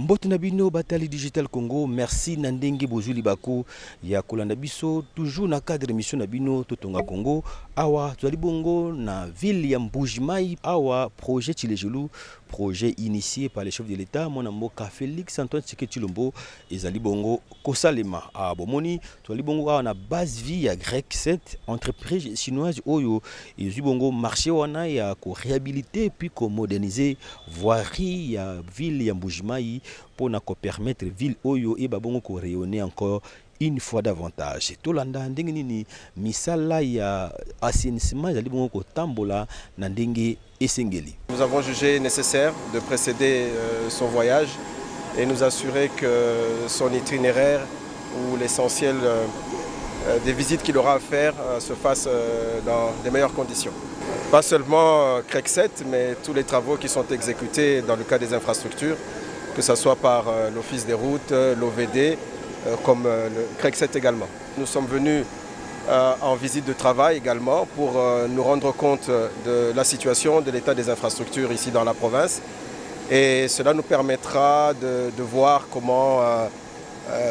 Mbote na bino Batali Digital Congo, merci Nandenge Bozuli Bako ya kolanda biso toujours na cadre émission na bino Totonga Congo. Awa twali bongo na ville ya Mbujimai, awa projet Chilejulu, projet initié par le chef de l'État mon mboka Félix Antoine Tshisekedi Tshilombo ezali bongo kosalema a bomoni twali bongo awa na base vie ya Grec 7 entreprise chinoise oyo ezali bongo marché wana ya ko réhabiliter puis ko moderniser voirie ya ville ya Mbujimai pour na ko permettre ville oyo e babongo ko rayonner encore une fois davantage. Tolanda ndenge nini misala ya assainissement ezali bongo ko tambola na ndenge esengeli. Nous avons jugé nécessaire de précéder son voyage et nous assurer que son itinéraire ou l'essentiel des visites qu'il aura à faire se fasse dans les meilleures conditions. Pas seulement CREC 7, mais tous les travaux qui sont exécutés dans le cadre des infrastructures, que ce soit par l'Office des routes, l'OVD, comme le CREC 7 également. Nous sommes venus en visite de travail également pour nous rendre compte de la situation, de l'état des infrastructures ici dans la province. Et cela nous permettra de voir comment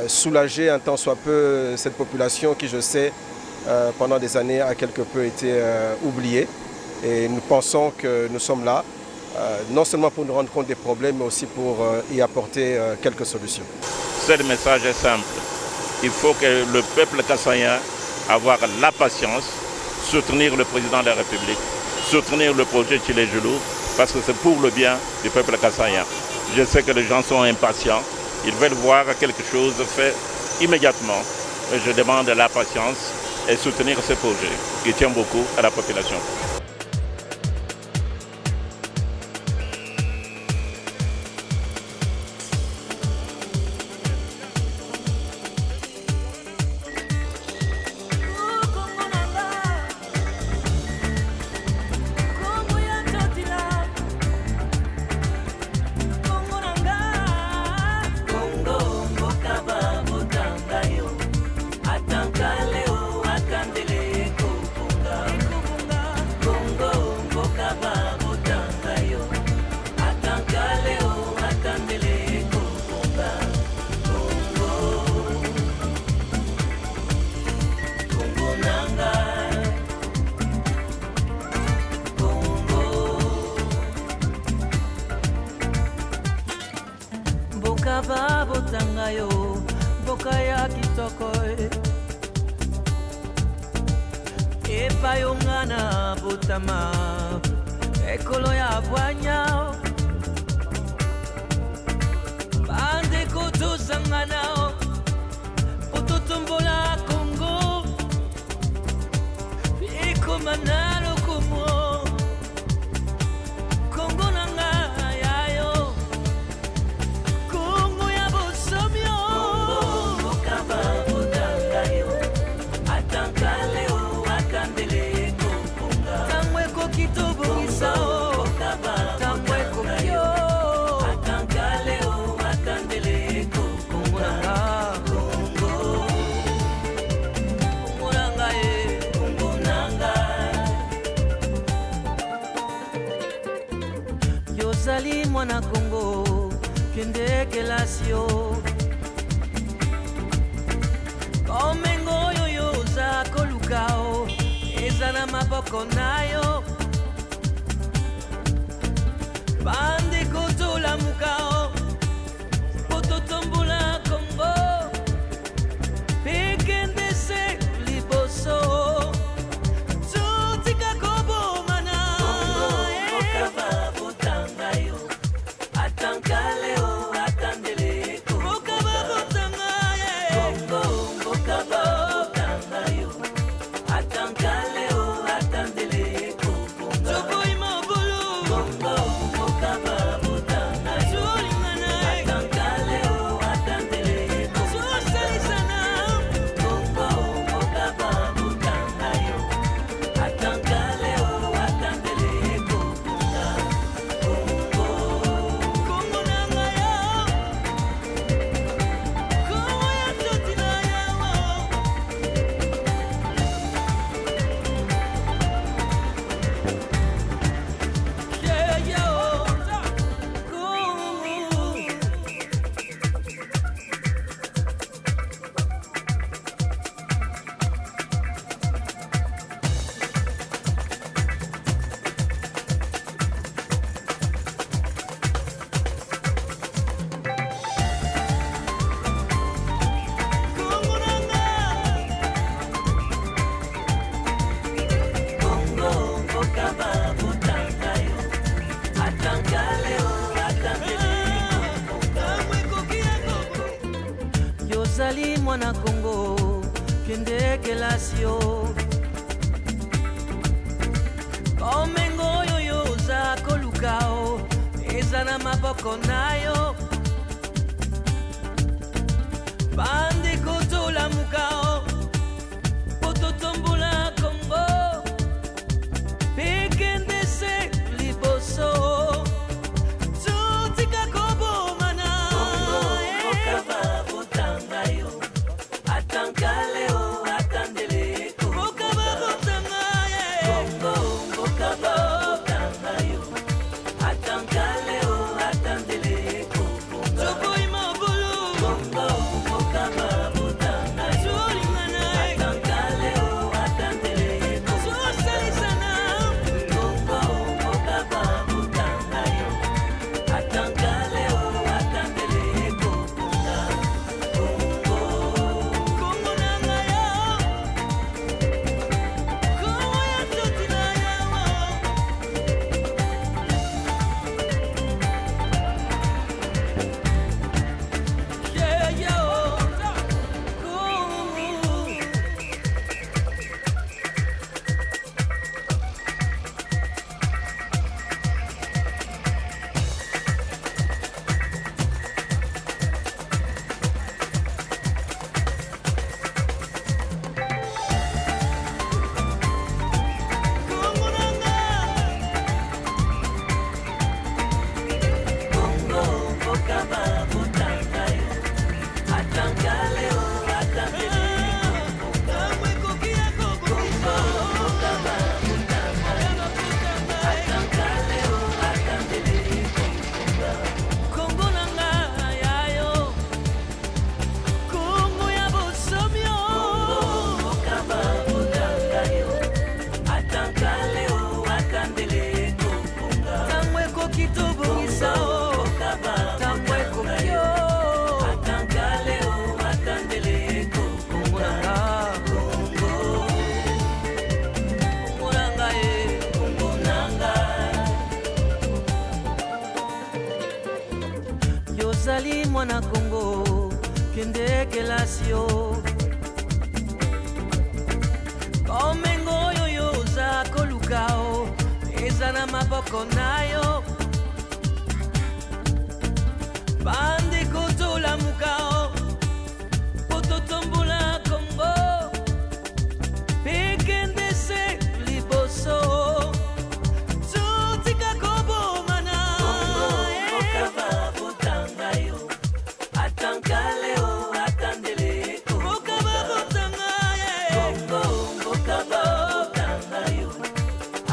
soulager un tant soit peu cette population qui, je sais, pendant des années a quelque peu été oubliée. Et nous pensons que nous sommes là, non seulement pour nous rendre compte des problèmes, mais aussi pour y apporter quelques solutions. Ce message est simple. Il faut que le peuple kassaïen avoir la patience, soutenir le président de la République, soutenir le projet Chilejulu, parce que c'est pour le bien du peuple kassaïen. Je sais que les gens sont impatients, ils veulent voir quelque chose fait immédiatement. Je demande la patience et soutenir ce projet qui tient beaucoup à la population. Bokaba botangayo, bokaya kitoko epa yongana botama ekolo ya bwanya bande kotosangana pototombola Congo ekomanalo komo Congo nanga Yozali mwana Congo kende kelasio Komengo yoyo za kolukao ezana maboko nayo bande kotola mukao pototombola Congo pekende se liboso tutika kobo mana okaba botangayo atankaleo atandeleko okaba botangayo Congo okaba botangayo atankaleo atandeleko Yozali mwana Congo, kende kelasio. Omengo yoyo za kolukao, ezana maboko nayo. Bande kotola mukao, pototombola Congo. Pekende se liboso, tutika kobo mana. Okaba botangayo, atankaleo atandele. Okaba botangayo, okaba botangayo, atankaleo atandele. Sopo imobulu, okaba botangayo, atankaleo atandele. Sosalisana, okaba botangayo, atankaleo atandele. Kongo nangayo, Kongo ya totina yawo. Yeah, yo, Kongo. Kongo nanga, Kongo okaba botangayo, atankaleo atandele. Kamwe kokia Kongo okaba botangayo, atankaleo atandele. Kongo nanga yayo, Kongo ya bosomio. Okaba botangayo, atankaleo atandele. Kamwe kokitobongisa o, kamwe kokio. Atankaleo atandele. Kongo nanga, Kongo nanga e, Kongo nanga. Yozali mwana Congo, kende kelasio. Omengo yoyo za kolukao, ezana maboko nayo. Bande kotola mukao, pototombola Congo. Pekende se liboso, tutika kobo mana. Okaba botangayo, atankaleo atandele. Okaba botangayo, okaba botangayo,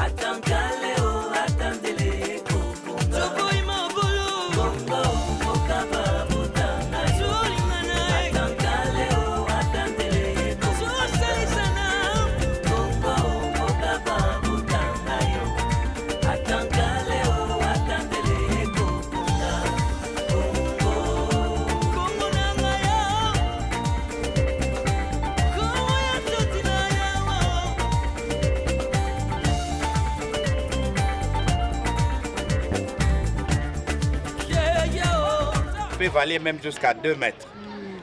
atankaleo atandele. Sopo imobulu, okaba botangayo, atankaleo atandele. Sosalisana, okaba botangayo, atankaleo atandele. Kongo nanga yo, Kongo ya totina yawo. Yeah, yo. Peuvent aller même jusqu'à 2 mètres.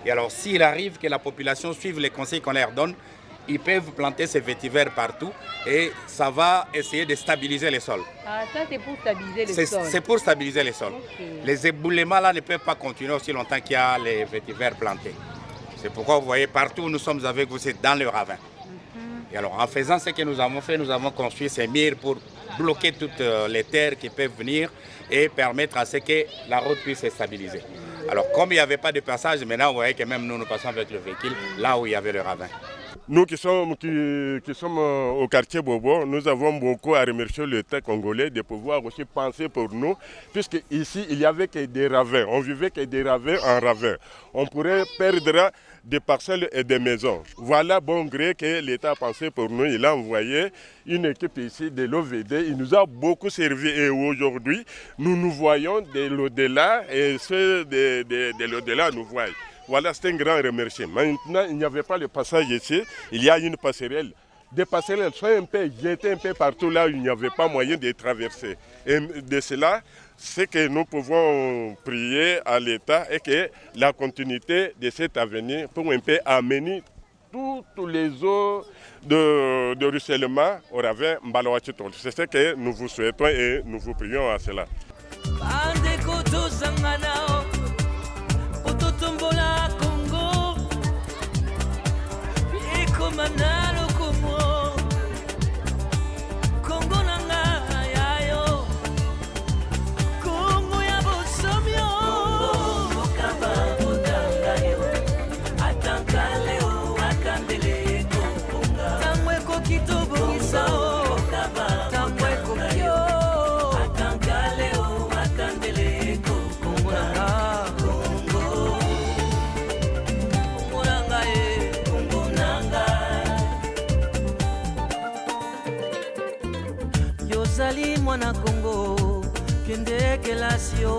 Et alors, s'il arrive que la population suive les conseils qu'on leur donne, ils peuvent planter ces vétivers partout et ça va essayer de stabiliser les sols. Ah, ça c'est pour stabiliser le sol. C'est pour stabiliser les sols. Ok. Les éboulements là ne peuvent pas continuer aussi longtemps qu'il y a les vétivers plantés. C'est pourquoi vous voyez partout où nous sommes avec vous, c'est dans le ravin. Et alors, en faisant ce que nous avons fait, nous avons construit ces murs pour bloquer toutes les terres qui peuvent venir et permettre à ce que la route puisse se stabiliser. Alors, comme il n'y avait pas de passage, maintenant, vous voyez que même nous passons avec le véhicule là où il y avait le ravin. Nous qui sommes au quartier Bobo, nous avons beaucoup à remercier l'État congolais de pouvoir aussi penser pour nous, puisque ici il n'y avait que des ravins, on vivait que des ravins en ravins. On pourrait perdre des parcelles et des maisons. Voilà bon gré que l'État a pensé pour nous, il a envoyé une équipe ici de l'OVD, il nous a beaucoup servi et aujourd'hui nous voyons de l'au-delà et ceux de l'au-delà nous voient. Voilà, c'est un grand remerciement. Maintenant, il n'y avait pas le passage ici, il y a une passerelle. des passerelles soient un peu jetées un peu partout là où il n'y avait pas moyen de traverser. Et de cela, c'est que nous pouvons prier à l'État et que la continuité de cet avenir pour un peu amener tous les eaux de ruissellement au ravin Mbalawa-Chitol. C'est ce que nous vous souhaitons et nous vous prions à cela. Yozali mwana Congo kende kelasio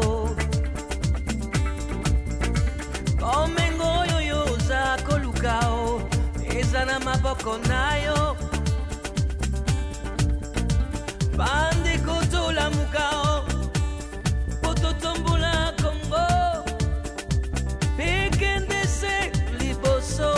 Omengo yoyo za kolukao ezana maboko nayo Bande kotola mukao pototombola Congo Pekende se liboso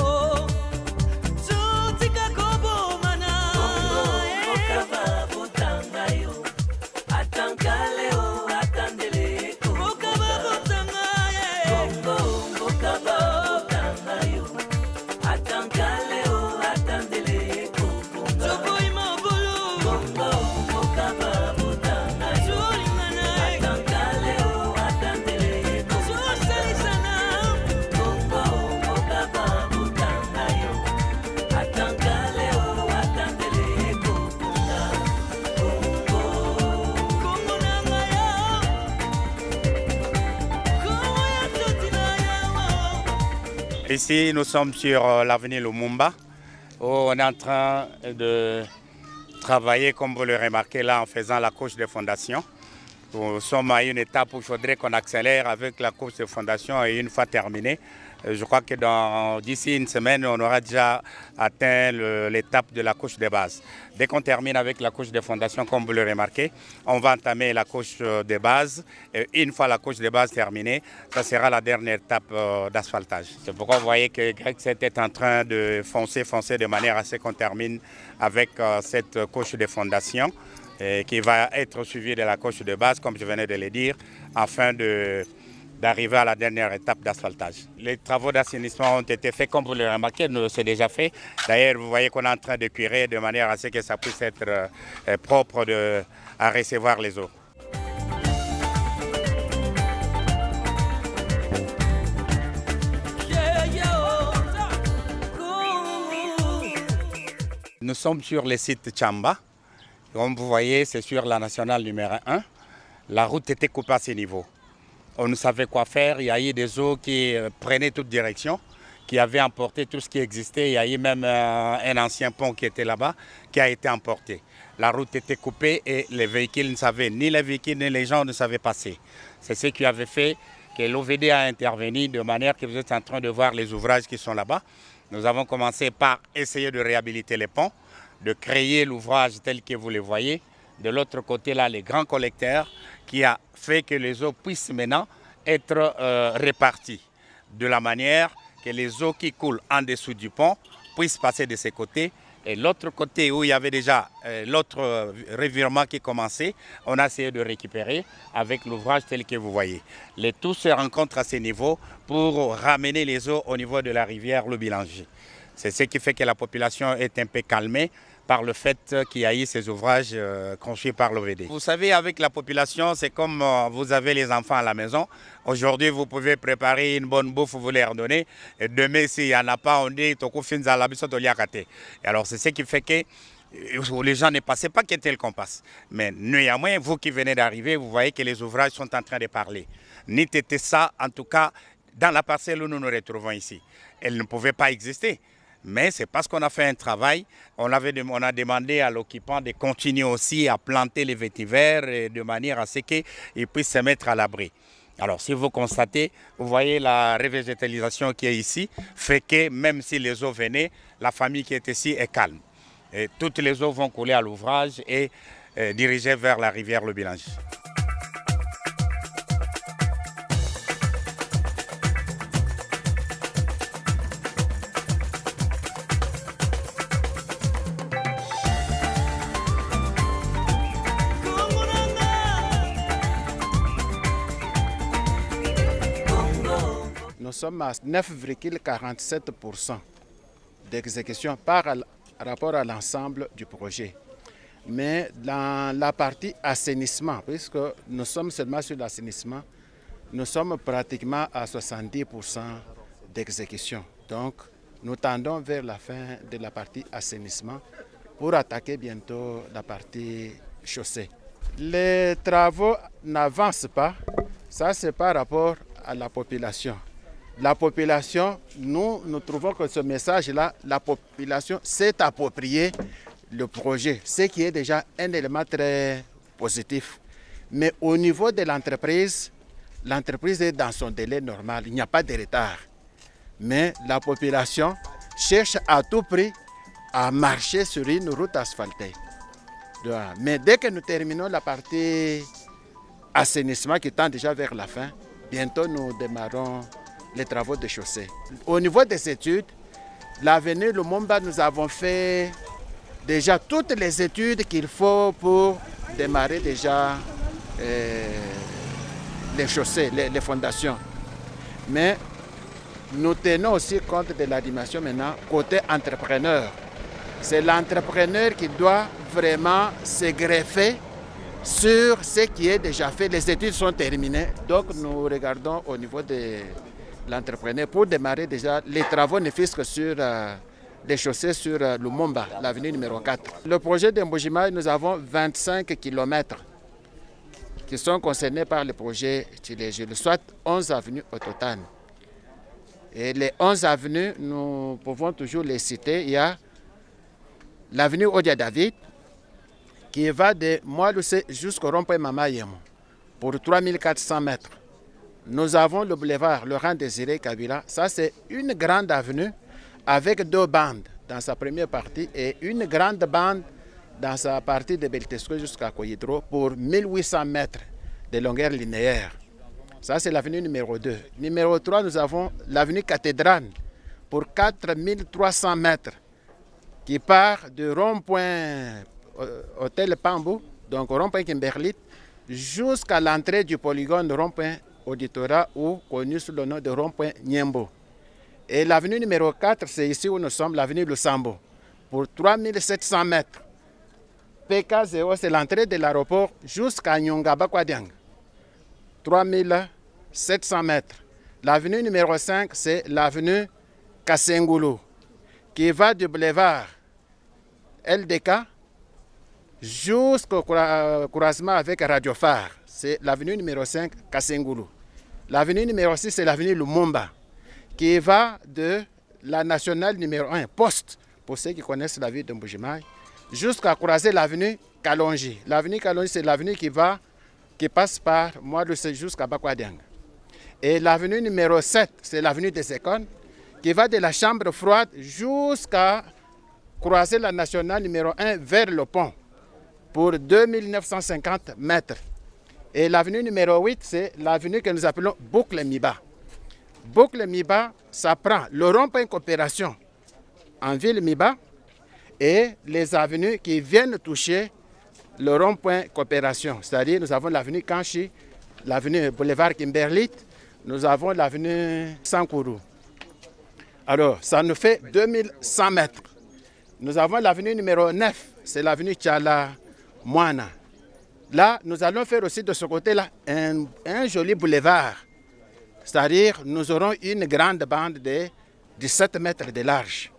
Ici, nous sommes sur l'avenue Lumumba, où on est en train de travailler, comme vous le remarquez là, en faisant la couche de fondation. Nous sommes à une étape où il faudrait qu'on accélère avec la couche de fondation et une fois terminée, je crois que d'ici une semaine, on aura déjà atteint l'étape de la couche de base. Dès qu'on termine avec la couche de fondation, comme vous le remarquez, on va entamer la couche de base. Et une fois la couche de base terminée, ça sera la dernière étape d'asphaltage. C'est pourquoi vous voyez que Greg est en train de foncer de manière à ce qu'on termine avec cette couche de fondation qui va être suivie de la couche de base, comme je venais de le dire, afin d'arriver à la dernière étape d'asphaltage. Les travaux d'assainissement ont été faits, comme vous le remarquez, c'est déjà fait. D'ailleurs, vous voyez qu'on est en train de curer de manière à ce que ça puisse être propre à recevoir les eaux. Nous sommes sur le site Tchamba. Comme vous voyez, c'est sur la nationale numéro 1. La route était coupée à ce niveau. On ne savait quoi faire. Il y a eu des eaux qui prenaient toute direction, qui avaient emporté tout ce qui existait. Il y a eu même un ancien pont qui était là-bas, qui a été emporté. La route était coupée et les véhicules ne savaient, ni les véhicules ni les gens ne savaient passer. C'est ce qui avait fait que l'OVD a intervenu de manière que vous êtes en train de voir les ouvrages qui sont là-bas. Nous avons commencé par essayer de réhabiliter les ponts, de créer l'ouvrage tel que vous le voyez. De l'autre côté, là, les grands collecteurs qui a fait que les eaux puissent maintenant être réparties de la manière que les eaux qui coulent en dessous du pont puissent passer de ces côtés. Et l'autre côté où il y avait déjà l'autre revirement qui commençait, on a essayé de récupérer avec l'ouvrage tel que vous voyez. Les tous se rencontrent à ce niveau pour ramener les eaux au niveau de la rivière Le Bilanger. C'est ce qui fait que la population est un peu calmée par le fait qu'il y a eu ces ouvrages conçus par l'OVD. Vous savez, avec la population, c'est comme vous avez les enfants à la maison. Aujourd'hui, vous pouvez préparer une bonne bouffe, vous leur donnez. Et demain, s'il n'y en a pas, on dit et alors, c'est ce qui fait que les gens ne passaient pas qu'un tel qu'on passe. Mais néanmoins, vous qui venez d'arriver, vous voyez que les ouvrages sont en train de parler. N'était ça, en tout cas, dans la parcelle où nous nous retrouvons ici. Elle ne pouvait pas exister. Mais c'est parce qu'on a fait un travail, on a demandé à l'occupant de continuer aussi à planter les vétivers de manière à ce qu'ils puissent se mettre à l'abri. Alors si vous constatez, vous voyez la revégétalisation qui est ici, fait que même si les eaux venaient, la famille qui est ici est calme. Et toutes les eaux vont couler à l'ouvrage et diriger vers la rivière Le Bilange. Nous sommes à 9,47% d'exécution par rapport à l'ensemble du projet. Mais dans la partie assainissement, puisque nous sommes seulement sur l'assainissement, nous sommes pratiquement à 70% d'exécution. Donc, nous tendons vers la fin de la partie assainissement pour attaquer bientôt la partie chaussée. Les travaux n'avancent pas, ça c'est par rapport à la population. La population, nous trouvons que ce message-là, la population s'est approprié le projet, ce qui est déjà un élément très positif. Mais au niveau de l'entreprise est dans son délai normal, il n'y a pas de retard. Mais la population cherche à tout prix à marcher sur une route asphaltée. Mais dès que nous terminons la partie assainissement qui tend déjà vers la fin, bientôt nous démarrons les travaux de chaussée. Au niveau des études, l'avenue Lumumba, nous avons fait déjà toutes les études qu'il faut pour démarrer déjà les chaussées, les fondations. Mais nous tenons aussi compte de la dimension maintenant côté entrepreneur. C'est l'entrepreneur qui doit vraiment se greffer sur ce qui est déjà fait. Les études sont terminées, donc nous regardons au niveau de l'entrepreneur pour démarrer déjà les travaux ne fixent que sur les chaussées sur Lumumba, l'avenue numéro 4. Le projet de Mbuji-Mayi, nous avons 25 km qui sont concernés par le projet Tshilé-Jules, soit 11 avenues au total. Et les 11 avenues, nous pouvons toujours les citer. Il y a l'avenue Odia David qui va de Moaloussé jusqu'au rond-point Mama Yemo pour 3400 mètres. Nous avons le boulevard Laurent Désiré Kabila. Ça, c'est une grande avenue avec 2 bandes dans sa première partie et une grande bande dans sa partie de Beltesco jusqu'à Koyidro pour 1800 mètres de longueur linéaire. Ça, c'est l'avenue numéro 2. Numéro 3, nous avons l'avenue Cathédrale pour 4300 mètres qui part du rond-point Hôtel Pambou, donc au rond-point Kimberlite, jusqu'à l'entrée du polygone rond-point Auditorat ou connu sous le nom de rond-point Niembo. Et l'avenue numéro 4, c'est ici où nous sommes, l'avenue Lusambo, pour 3700 mètres. PK0, c'est l'entrée de l'aéroport jusqu'à Nyongaba-Kwadiang, 3700 mètres. L'avenue numéro 5, c'est l'avenue Kasengoulou, qui va du boulevard LDK jusqu'au croisement avec Radio Phare. C'est l'avenue numéro 5, Kasengoulou. L'avenue numéro 6, c'est l'avenue Lumumba, qui va de la nationale numéro 1, Poste, pour ceux qui connaissent la ville de Mbuji-Mayi, jusqu'à croiser l'avenue Kalonji. L'avenue Kalonji, c'est l'avenue qui passe par Moaloussé jusqu'à Bakwadiang. Et l'avenue numéro 7, c'est l'avenue des Écoles, qui va de la chambre froide jusqu'à croiser la nationale numéro 1 vers le pont pour 2950 mètres. Et l'avenue numéro 8, c'est l'avenue que nous appelons Boucle Miba. Boucle Miba, ça prend le rond-point Coopération en ville Miba et les avenues qui viennent toucher le rond-point Coopération. C'est-à-dire, nous avons l'avenue Kanchi, l'avenue Boulevard Kimberlite, nous avons l'avenue Sankourou. Alors, ça nous fait 2100 mètres. Nous avons l'avenue numéro 9, c'est l'avenue Tchala Moana. Là, nous allons faire aussi de ce côté-là un joli boulevard. C'est-à-dire, nous aurons une grande bande de 17 mètres de large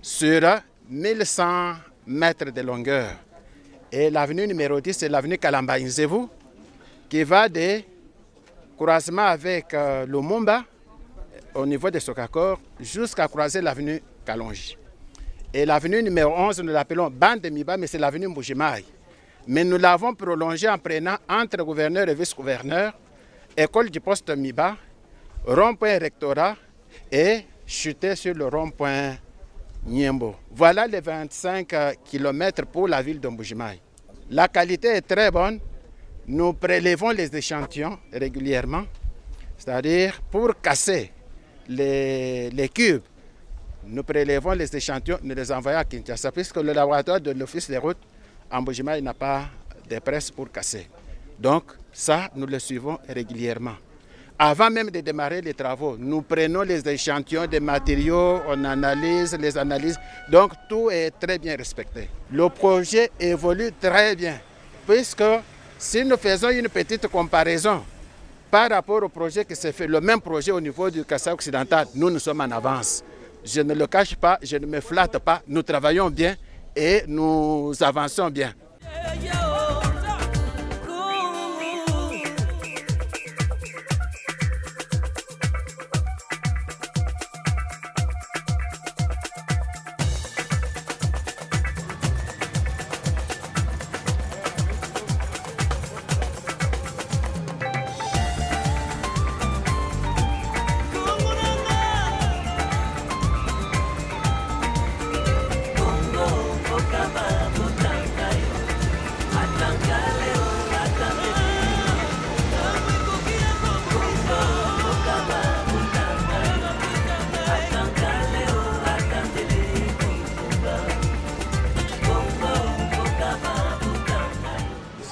sur 1100 mètres de longueur. Et l'avenue numéro 10, c'est l'avenue Kalamba-Inzevu, qui va des croisements avec Lumumba, au niveau de Sokakor, jusqu'à croiser l'avenue Kalonji. Et l'avenue numéro 11, nous l'appelons Bande Miba, mais c'est l'avenue Mbuji-Mayi. Mais nous l'avons prolongée en prenant entre gouverneur et vice-gouverneur, école du poste Miba, rond-point rectorat et chuter sur le rond-point Niembo. Voilà les 25 km pour la ville de Mbuji-Mayi. La qualité est très bonne. Nous prélevons les échantillons régulièrement, c'est-à-dire pour casser les cubes. Nous prélevons les échantillons, nous les envoyons à Kinshasa, puisque le laboratoire de l'Office des routes en Mbuji-Mayi n'a pas de presse pour casser. Donc ça, nous le suivons régulièrement. Avant même de démarrer les travaux, nous prenons les échantillons des matériaux, on analyse les analyses. Donc tout est très bien respecté. Le projet évolue très bien, puisque si nous faisons une petite comparaison par rapport au projet qui s'est fait, le même projet au niveau du Kasaï occidental, nous sommes en avance. Je ne le cache pas, je ne me flatte pas, nous travaillons bien et nous avançons bien.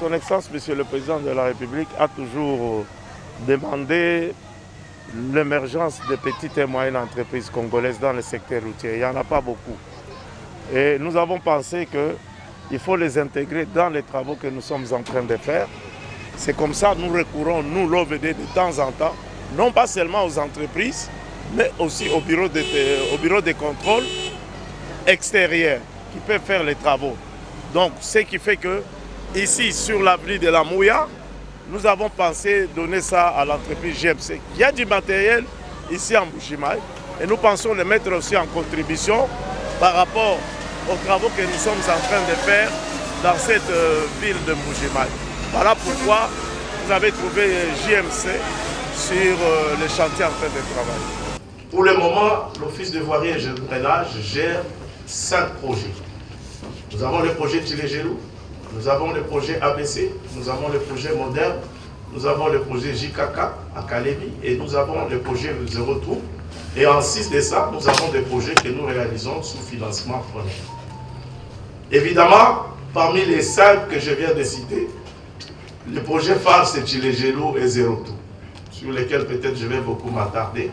Son Excellence, Monsieur le Président de la République, a toujours demandé l'émergence des petites et moyennes entreprises congolaises dans le secteur routier. Il n'y en a pas beaucoup. Et nous avons pensé qu'il faut les intégrer dans les travaux que nous sommes en train de faire. C'est comme ça que nous recourons, nous, l'OVD, de temps en temps, non pas seulement aux entreprises, mais aussi au bureau de contrôle extérieur qui peut faire les travaux. Donc, ce qui fait que ici, sur l'avenue de la Mouya, nous avons pensé donner ça à l'entreprise GMC. Il y a du matériel ici en Mbuji-Mayi et nous pensons le mettre aussi en contribution par rapport aux travaux que nous sommes en train de faire dans cette ville de Mbuji-Mayi. Voilà pourquoi vous avez trouvé JMC sur le chantier en train de travailler. Pour le moment, l'Office de voirie et de drainage gère 5 projets. Nous avons le projet Tchilégelou, nous avons le projet ABC, nous avons le projet Moderne, nous avons le projet JKK à Kalemi et nous avons le projet Zéro Trou. Et en 6 de ça, nous avons des projets que nous réalisons sous financement foncier. Évidemment, parmi les 5 que je viens de citer, le projet phare c'est Tchilégelou et Zéro Trou, sur lesquels peut-être je vais beaucoup m'attarder.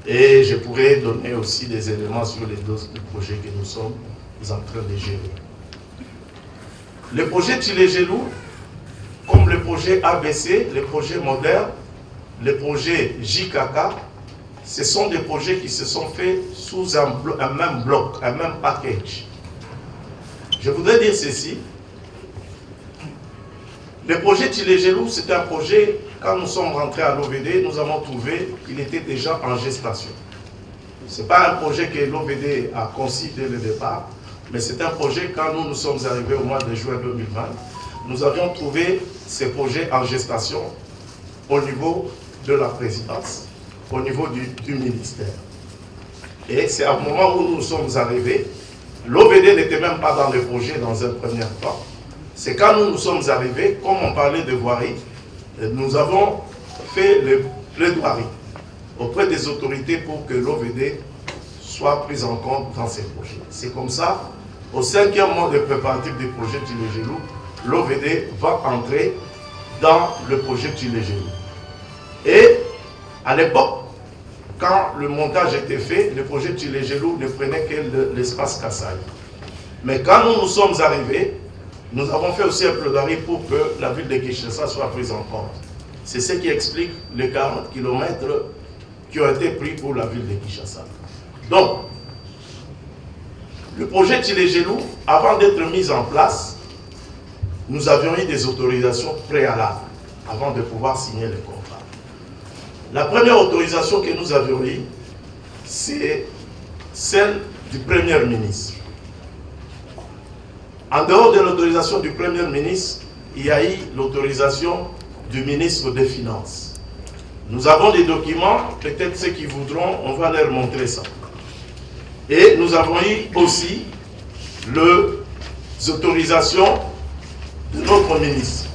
Et je pourrais donner aussi des éléments sur les autres projets que nous sommes en train de gérer. Le projet Tchilégelou, comme le projet ABC, le projet Moderne, le projet JKK, ce sont des projets qui se sont faits sous un même bloc, un même package. Je voudrais dire ceci. Le projet Tchilégelou, c'est un projet, quand nous sommes rentrés à l'OVD, nous avons trouvé qu'il était déjà en gestation. Ce n'est pas un projet que l'OVD a conçu dès le départ, mais c'est un projet, quand nous sommes arrivés au mois de juin 2020, nous avions trouvé ces projets en gestation au niveau de la présidence, au niveau du ministère. Et c'est à un moment où nous sommes arrivés, l'OVD n'était même pas dans le projet dans un premier temps. C'est quand nous sommes arrivés, comme on parlait de voirie, nous avons fait le plaidoirie auprès des autorités pour que l'OVD soit prise en compte dans ces projets. C'est comme ça, au 5e mois de préparatif du projet Tchilégelou, l'OVD va entrer dans le projet Tchilégelou. Et à l'époque, quand le montage était fait, le projet Tchilégelou ne prenait que l'espace Kasaï. Mais quand nous sommes arrivés, nous avons fait aussi un plaidoirie pour que la ville de Kinshasa soit prise en compte. C'est ce qui explique les 40 km qui ont été pris pour la ville de Kinshasa. Donc, le projet Tchilégelou, avant d'être mis en place, nous avions eu des autorisations préalables avant de pouvoir signer le contrat. La première autorisation que nous avions eue, c'est celle du Premier ministre. En dehors de l'autorisation du Premier ministre, il y a eu l'autorisation du ministre des Finances. Nous avons des documents, peut-être ceux qui voudront, on va leur montrer ça. Et nous avons eu aussi les autorisations de notre ministre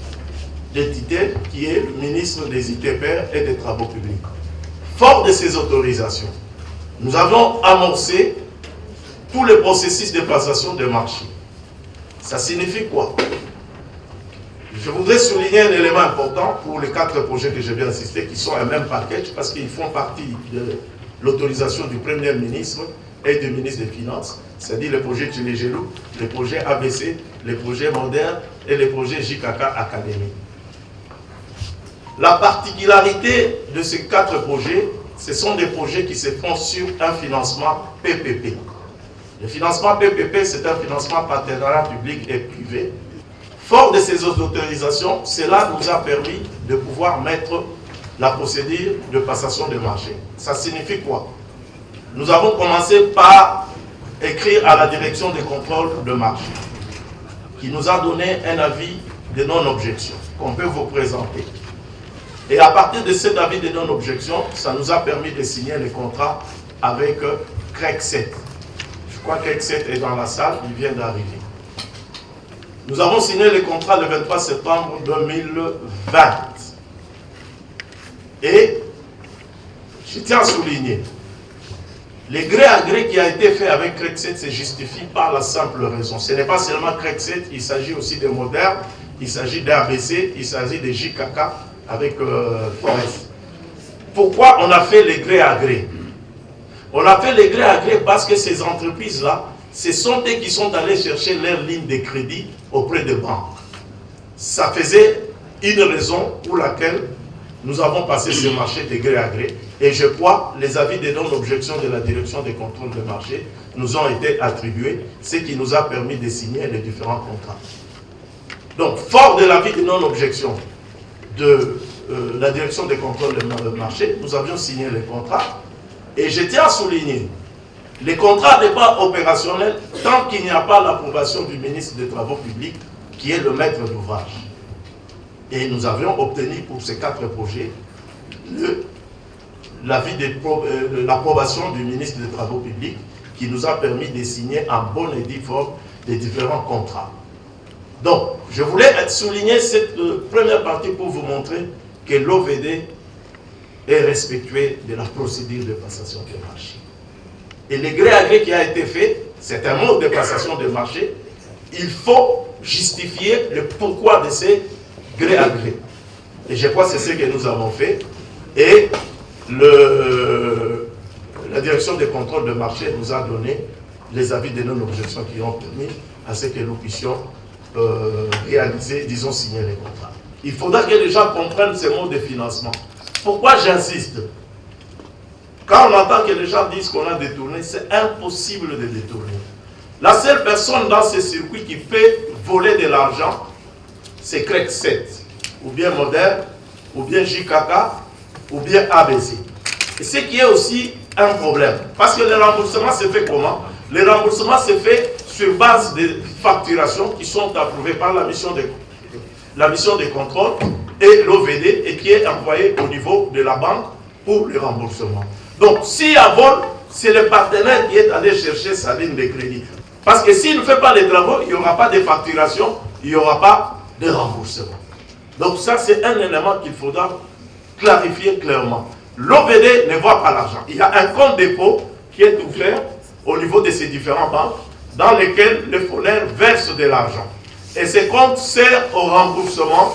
des tutelles, qui est le ministre des ITPR et des Travaux publics. Fort de ces autorisations, nous avons amorcé tous les processus de passation de marché. Ça signifie quoi? Je voudrais souligner un élément important pour les 4 projets que je viens d'insister, qui sont un même package, parce qu'ils font partie de l'autorisation du Premier ministre et du ministre des Finances, c'est-à-dire le projet Tchélégelou, le projet ABC, le projet Moderne et le projet JKK Académie. La particularité de ces 4 projets, ce sont des projets qui se font sur un financement PPP. Le financement PPP, c'est un financement partenariat public et privé. Fort de ces autorisations, cela nous a permis de pouvoir mettre la procédure de passation de marché. Ça signifie quoi? Nous avons commencé par écrire à la direction des contrôles de marché, qui nous a donné un avis de non-objection qu'on peut vous présenter. Et à partir de cet avis de non-objection, ça nous a permis de signer les contrats avec CREC7. Je crois que CREC7 est dans la salle, il vient d'arriver. Nous avons signé le contrat le 23 septembre 2020. Et je tiens à souligner, le gré à gré qui a été fait avec CREC7 se justifie par la simple raison. Ce n'est pas seulement CREC7, il s'agit aussi de Moderne, il s'agit d'ABC, il s'agit de JKK avec Forest. Pourquoi on a fait le gré à gré? On a fait le gré à gré parce que ces entreprises-là, ce sont eux qui sont allés chercher leur ligne de crédit auprès des banques. Ça faisait une raison pour laquelle nous avons passé ce marché de gré à gré. Et je crois les avis de non-objection de la direction des contrôles de marché nous ont été attribués, ce qui nous a permis de signer les différents contrats. Donc, fort de l'avis de non-objection de la direction des contrôles de marché, nous avions signé les contrats. Et je tiens à souligner, les contrats n'est pas opérationnel tant qu'il n'y a pas l'approbation du ministre des Travaux publics, qui est le maître d'ouvrage. Et nous avions obtenu pour ces 4 projets l'approbation du ministre des Travaux publics, qui nous a permis de signer en bonne et due forme les différents contrats. Donc, je voulais souligner cette première partie pour vous montrer que l'OVD est respectué de la procédure de passation de marché. Et le gré à gré qui a été fait, c'est un mode de passation de marché. Il faut justifier le pourquoi de ces gré à gré. Et je crois que c'est ce que nous avons fait. Et la direction des contrôles de marché nous a donné les avis de non-objection qui ont permis à ce que nous puissions réaliser, disons, signer les contrats. Il faudra que les gens comprennent ces modes de financement. Pourquoi j'insiste? Quand on entend que les gens disent qu'on a détourné, c'est impossible de détourner. La seule personne dans ce circuit qui peut voler de l'argent, c'est CREC7, ou bien Moderne, ou bien JKK, ou bien ABC. Et ce qui est aussi un problème, parce que le remboursement se fait comment? Le remboursement se fait sur base de facturations qui sont approuvées par la mission de contrôle et l'OVD, et qui est envoyée au niveau de la banque pour le remboursement. Donc, s'il y a vol, c'est le partenaire qui est allé chercher sa ligne de crédit. Parce que s'il ne fait pas les travaux, il n'y aura pas de facturation, il n'y aura pas de remboursement. Donc ça, c'est un élément qu'il faudra clarifier clairement. L'OVD ne voit pas l'argent. Il y a un compte dépôt qui est ouvert au niveau de ces différentes banques dans lesquelles le fournisseur verse de l'argent. Et ce compte sert au remboursement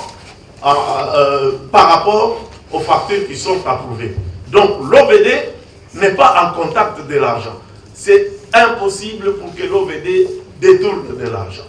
par rapport aux factures qui sont approuvées. Donc l'OVD n'est pas en contact de l'argent. C'est impossible pour que l'OVD détourne de l'argent.